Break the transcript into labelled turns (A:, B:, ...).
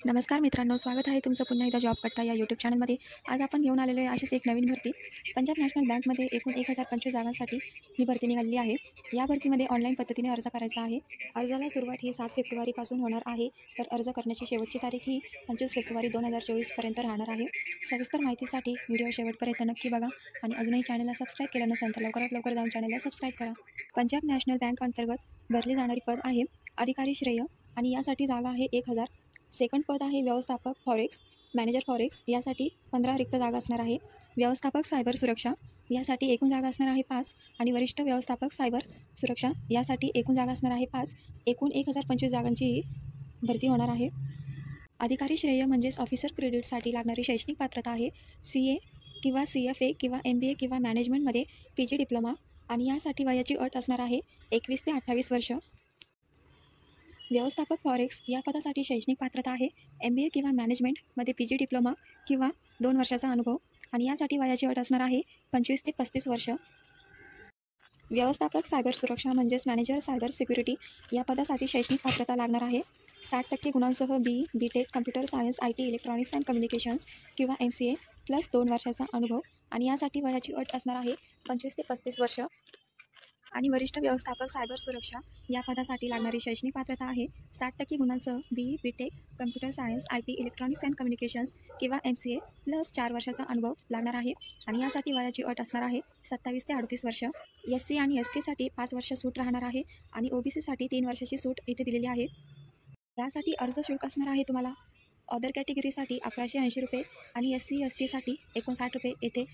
A: नमस्कार मित्रांनो, स्वागत आहे तुमचं पुन्हा एकदा जॉब कट्टा या यूट्यूब चॅनलमध्ये. आज आपण घेऊन आलेलो आहे अशीच एक नवीन भरती. पंजाब नॅशनल बँकमध्ये एकूण 1025 जागांसाठी ही भरती निघालेली आहे. या भरतीमध्ये ऑनलाईन पद्धतीने अर्ज करायचा आहे. अर्जाला सुरुवात ही 7 फेब्रुवारीपासून होणार आहे, तर अर्ज करण्याची शेवटची तारीख ही 25 फेब्रुवारी 2024 पर्यंत राहणार आहे. सविस्तर माहितीसाठी व्हिडिओ शेवटपर्यंत नक्की बघा आणि अजूनही चॅनलला सबस्क्राईब केलं नसेल तर लवकरात लवकर जाऊन चॅनलला सबस्क्राईब करा. पंजाब नॅशनल बँक अंतर्गत भरली जाणारी पद आहे अधिकारी श्रेय आणि यासाठी जागा आहे 1000. सेकंड पद आहे व्यवस्थापक फॉरेक्स मॅनेजर फॉरेक्स, यासाठी 15 रिक्त जागा असणार आहे. व्यवस्थापक सायबर सुरक्षा यासाठी एकूण जागा असणार आहे 5 आणि वरिष्ठ व्यवस्थापक सायबर सुरक्षा यासाठी एकूण जागा असणार आहे 5. एकूण 1025 जागांची भरती होणार आहे. अधिकारी श्रेय म्हणजेच ऑफिसर क्रेडिटसाठी लागणारी शैक्षणिक पात्रता आहे CA किंवा CFA किंवा MBA किंवा मॅनेजमेंटमध्ये PG डिप्लोमा आणि यासाठी वयाची अट असणार आहे 21 ते 28 वर्ष. व्यवस्थापक फॉरेक्स या पदासाठी शैक्षणिक पात्रता आहे MBA किंवा मॅनेजमेंटमध्ये PG डिप्लोमा किंवा 2 वर्षाचा अनुभव आणि यासाठी वयाची अट असणार आहे 25 ते 35 वर्ष. व्यवस्थापक सायबर सुरक्षा म्हणजेच मॅनेजर सायबर सिक्युरिटी या पदासाठी शैक्षणिक पात्रता लागणार आहे 60% गुणांसह BE BTech computer science IT electronics and communications किंवा MCA प्लस 2 वर्षाचा अनुभव आणि यासाठी वयाची अट असणार आहे 25 ते 35 वर्ष. आणि वरिष्ठ व्यवस्थापक सायबर सुरक्षा या पदासाठी लागणारी शैक्षणिक पात्रता आहे 60% गुणांसह BE BTech computer science IT electronics and communications किंवा MCA प्लस 4 वर्षाचा अनुभव लागणार आहे आणि यासाठी वयाची अट असणार आहे 27 ते 38 वर्ष. SC आणि STसाठी 5 वर्ष सूट राहणार आहे आणि OBCसाठी 3 वर्षाची सूट इथे दिलेली आहे. यासाठी अर्ज शुल्क असणार आहे तुम्हाला अदर कॅटेगरीसाठी 1180 रुपये आणि SC STसाठी 59 रुपये येथे.